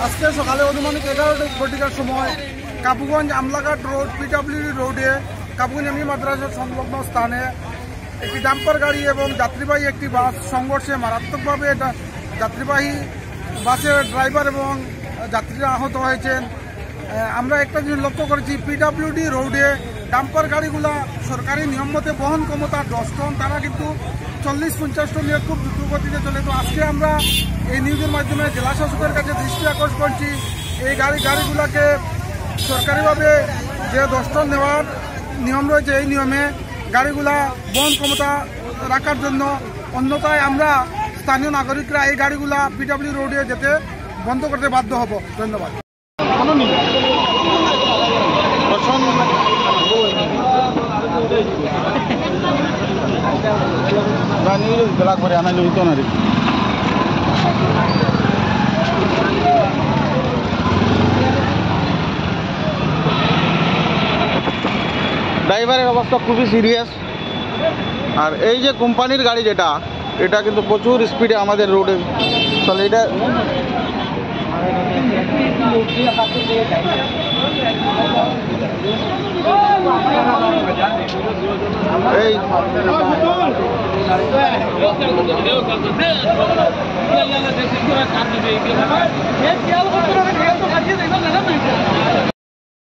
আজকে সকালে অনুমানিক 11টা ঘটিকার সময় কাপুগঞ্জ আমলাঘাট রোড পিডব্লিউডি রোডে কাপুগঞ্জ এমনি মাদ্রাসা সংলগ্ন স্থানে একটি ডাম্পার গাড়ি এবং যাত্রীবাহী একটি বাস সংঘর্ষে মারাত্মকভাবে যাত্রীবাহী বাসের ড্রাইভার এবং যাত্রীরা আহত হয়েছেন। আমরা একটা জিনিস লক্ষ্য করেছি, পিডব্লিউডি রোডে ডাম্পার গাড়িগুলা সরকারি নিয়ম মতে বহন ক্ষমতা 10 টন, তারা কিন্তু 40-50 টন নিয়ে খুব দ্রুত গতিতে চলে। তো আজকে আমরা এই নিউজের মাধ্যমে জেলা শাসকের কাছে দৃষ্টি আকর্ষণ করছি, এই গাড়িগুলাকে সরকারিভাবে যে 10 টন নেওয়ার নিয়ম রয়েছে এই নিয়মে গাড়িগুলা বহন ক্ষমতা রাখার জন্য, অন্যথায় আমরা স্থানীয় নাগরিকরা এই গাড়িগুলা পিডব্লিউ রোডে যেতে বন্ধ করতে বাধ্য হব। ধন্যবাদ। ড্রাইভারের অবস্থা খুবই সিরিয়াস। আর এই যে কোম্পানির গাড়ি এটা কিন্তু প্রচুর স্পিডে আমাদের রোডে চলে। এটা এই